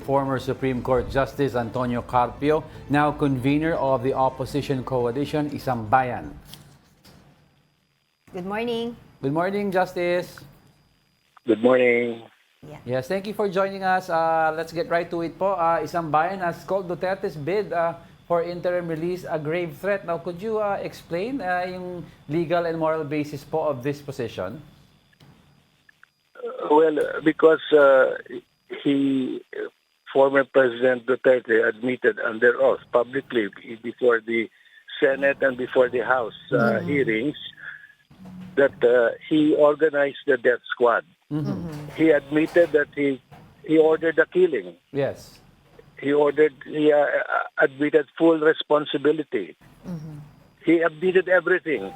former Supreme Court Justice Antonio Carpio, now convener of the opposition coalition, Isang Bayan. Good morning. Good morning, Justice. Good morning. Yes, thank you for joining us. Let's get right to it po. Isang Bayan has called Duterte's bid for interim release a grave threat. Now, could you explain yung legal and moral basis po of this position? Well, because former President Duterte admitted under oath publicly before the Senate and before the House hearings that he organized the death squad. He admitted that he ordered the killing. Yes. He admitted full responsibility. He admitted everything.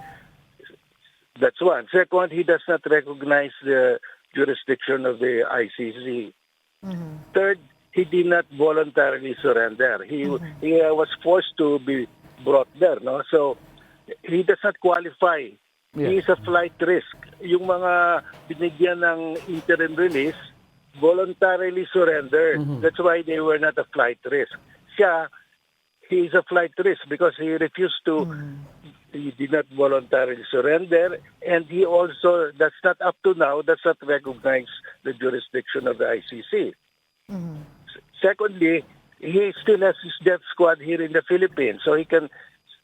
That's one. Second, he does not recognize the jurisdiction of the ICC. Third, he did not voluntarily surrender. He was forced to be brought there. No, so he does not qualify. Yeah. He is a flight risk. Yung mga binigyan ng interim release, voluntarily surrendered. That's why they were not a flight risk. He is a flight risk because he refused to. He did not voluntarily surrender, and he also does not recognize the jurisdiction of the ICC. Secondly, he still has his death squad here in the Philippines, so he can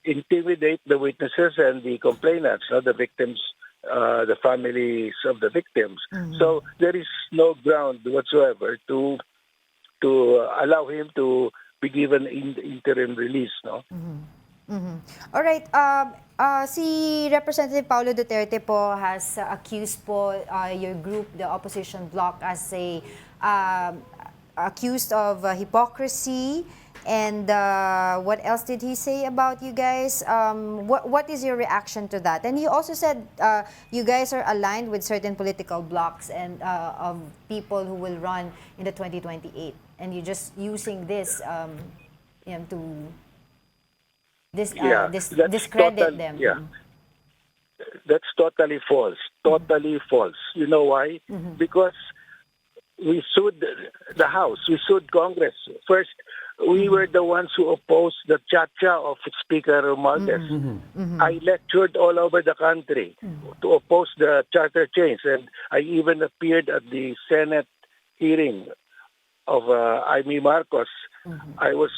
intimidate the witnesses and the complainants, the victims, the families of the victims. So there is no ground whatsoever to allow him to be given interim release. No. All right. Si Representative Paulo Duterte po has accused po your group, the opposition bloc, as accused of hypocrisy. And what else did he say about you guys? What is your reaction to that? And he also said you guys are aligned with certain political blocs and of people who will run in the 2028. And you're just using this to discredit them. Yeah. That's totally false. Totally false. You know why? Because we sued the House. We sued Congress. First, we were the ones who opposed the cha-cha of Speaker Romualdez. I lectured all over the country to oppose the charter change, and I even appeared at the Senate hearing of Amy Marcos.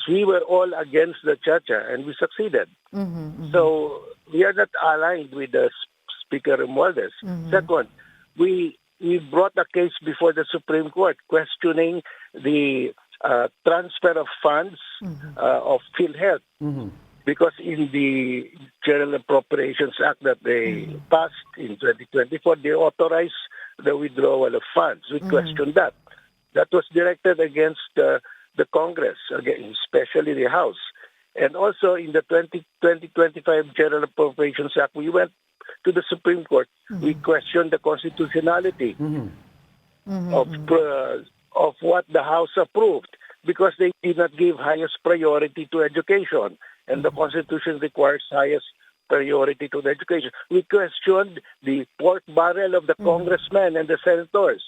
We were all against the cha-cha, and we succeeded. So we are not aligned with the Speaker Romualdez. Second, we brought a case before the Supreme Court questioning the transfer of funds of PhilHealth, because in the General Appropriations Act that they passed in 2024, they authorized the withdrawal of funds. We questioned that. That was directed against the Congress, again, especially the House. And also in the 2025 General Appropriations Act, we went to the Supreme Court. We questioned the constitutionality of what the House approved, because they did not give highest priority to education, and the Constitution requires highest priority to the education. We questioned the pork barrel of the congressmen and the senators.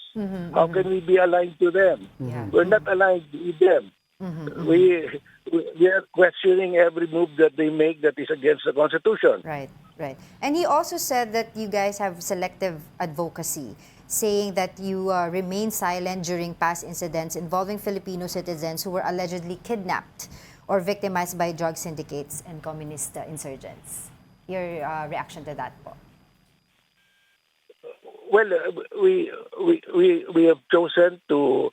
How can we be aligned to them? We're not aligned with them. We are questioning every move that they make that is against the Constitution. Right. And he also said that you guys have selective advocacy, saying that you remain silent during past incidents involving Filipino citizens who were allegedly kidnapped or victimized by drug syndicates and communist insurgents. Your reaction to that po? Well, we have chosen to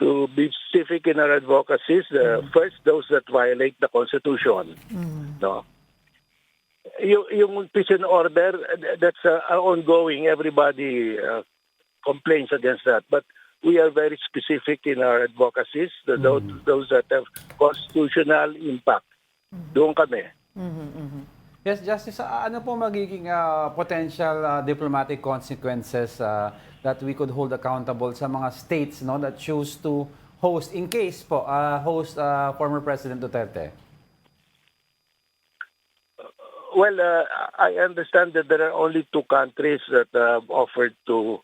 be specific in our advocacies. First, those that violate the Constitution. No. Yung peace and order, that's ongoing. Everybody complains against that. But we are very specific in our advocacies. Those that have constitutional impact. Doon kami. Yes, Justice, ano po magiging potential diplomatic consequences that we could hold accountable sa mga states, no, that choose to host, in case po, host former President Duterte? Well, I understand that there are only two countries that have offered to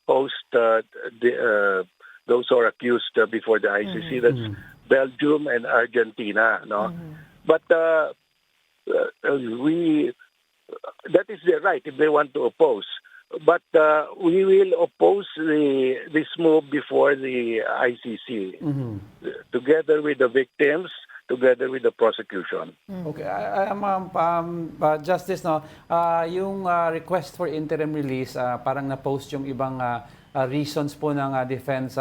host the those who are accused before the ICC. That's Belgium and Argentina. No, but we that is their right if they want to oppose. But we will oppose this move before the ICC, together with the victims, together with the prosecution. Okay, Justice, no, yung request for interim release, parang na-post yung ibang reasons po ng defense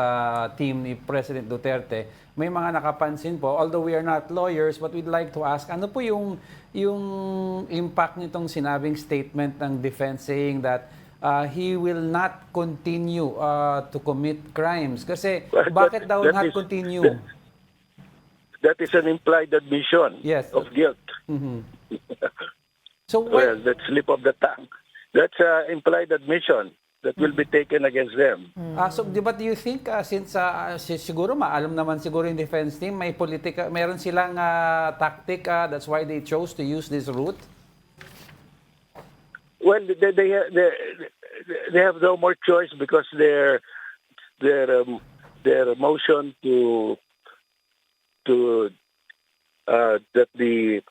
team ni President Duterte. May mga nakapansin po, although we are not lawyers, but we'd like to ask, ano po yung impact nitong sinabing statement ng defense saying that he will not continue to commit crimes? Kasi bakit daw not continue? That is an implied admission of guilt. So well, that slip of the tongue. That's an implied admission that will be taken against them. So, but do you think, since siguro maalam naman siguro yung defense team, may meron silang tactic, that's why they chose to use this route? Well, they have no more choice because their motion that the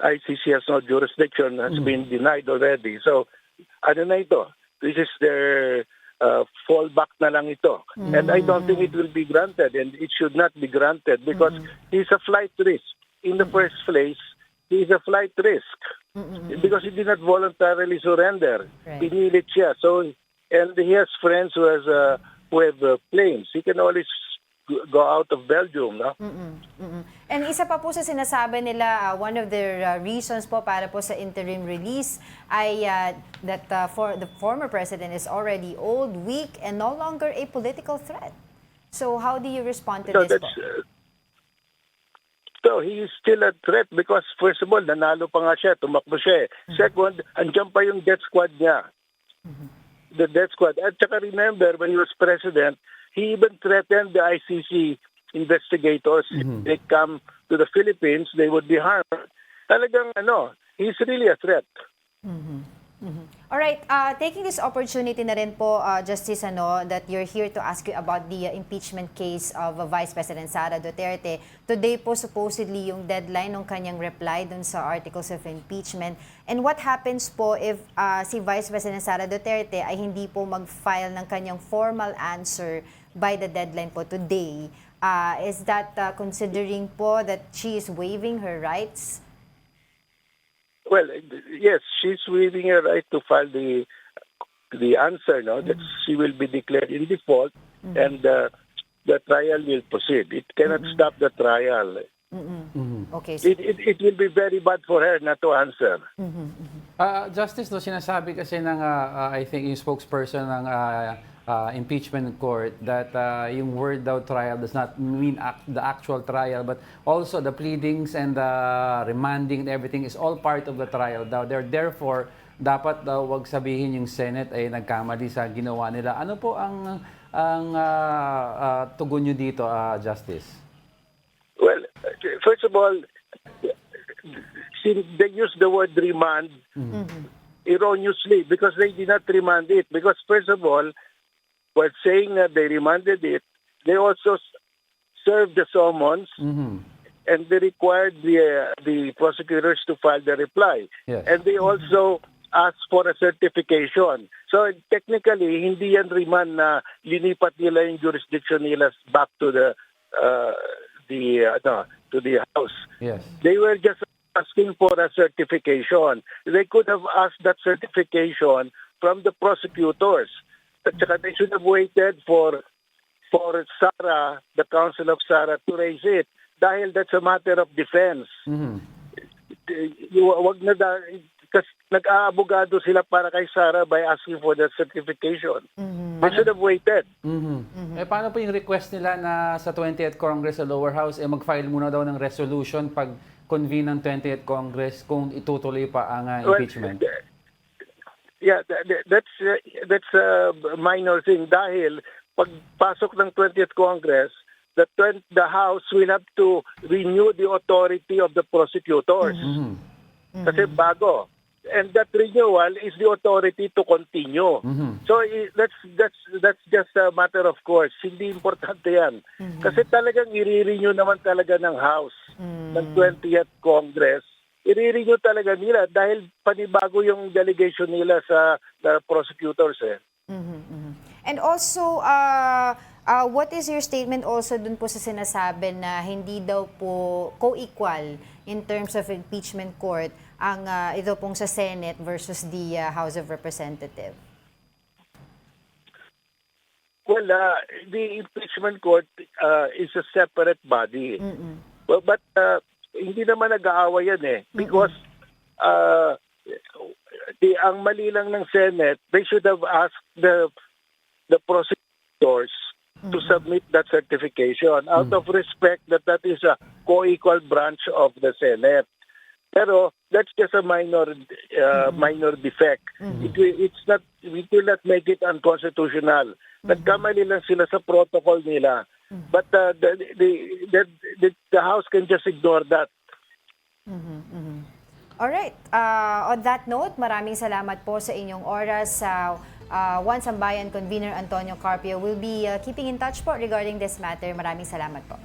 ICC has no jurisdiction has been denied already. So, ano na ito? This is their fallback na lang ito. And I don't think it will be granted, and it should not be granted because he's a flight risk. In the first place, he's a flight risk because he did not voluntarily surrender. Right. Pinilit siya. So, and he has friends who have planes. He can always go out of Belgium, no? And isa pa po sa sinasabi nila, one of their reasons po para po sa interim release ay that for the former president is already old, weak, and no longer a political threat. So how do you respond to this po? So he is still a threat because first of all, nanalo pa nga siya, tumakbo siya. Second, andyan pa yung death squad niya. The death squad. At saka remember, when he was president, he even threatened the ICC investigators. If they come to the Philippines, they would be harmed. Talagang, he's really a threat. All right, taking this opportunity na rin po, Justice, that you're here to ask you about the impeachment case of Vice President Sara Duterte. Today po supposedly yung deadline ng kanyang reply dun sa articles of impeachment. And what happens po if si Vice President Sara Duterte ay hindi po mag-file ng kanyang formal answer by the deadline po today? Is that considering po that she is waiving her rights? Well, yes, she's waiving her right to file the answer, that she will be declared in default, and the trial will proceed. It cannot stop the trial. Okay. So It will be very bad for her not to answer. Justice, sinasabi kasi ng, I think, yung spokesperson ng impeachment court that yung word daw trial does not mean the actual trial, but also the pleadings and the remanding and everything is all part of the trial daw. Therefore, dapat daw wag sabihin yung Senate ay nagkamali sa ginawa nila. Ano po ang tugon nyo dito, Justice? Well, first of all, they use the word remand erroneously because they did not remand it. Because first of all, while saying that they remanded it, they also served the summons and they required the prosecutors to file the reply. Yes. And they also asked for a certification. So technically, hindi yan remand na linipat nila yung jurisdiction nila back to the House. Yes. They were just asking for a certification. They could have asked that certification from the prosecutors. At saka they should have waited for Sara, the counsel of Sara, to raise it. Dahil that's a matter of defense. Wag na kasi nag-aabogado sila para kay Sara by asking for that certification. They should have waited. Paano po yung request nila na sa 20th Congress sa lower house, mag-file muna daw ng resolution pag convene ng 20th Congress kung itutuloy pa ang impeachment? Yeah, that's a minor thing dahil pagpasok ng 20th Congress, the House will have to renew the authority of the prosecutors. Kasi bago, and that renewal is the authority to continue. So that's just a matter of course. Hindi importante yan. Kasi talagang i-renew naman talaga ng House ng 20th Congress. I-renew talaga nila dahil panibago yung delegation nila sa prosecutors eh. And also, what is your statement also dun po sa sinasabi na hindi daw po co-equal in terms of impeachment court ang ito pong sa Senate versus the House of Representatives? Well, the impeachment court is a separate body. But hindi naman nag-aaway yan eh. Because ang mali lang ng Senate, they should have asked the prosecutors to submit that certification out of respect that is a co-equal branch of the Senate. Pero that's just a minor defect. It will not make it unconstitutional. Nagkamali lang sila sa protocol nila. But the House can just ignore that. Alright. On that note, maraming salamat po sa inyong oras. One Sambayan Convener Antonio Carpio will be keeping in touch po regarding this matter. Maraming salamat po.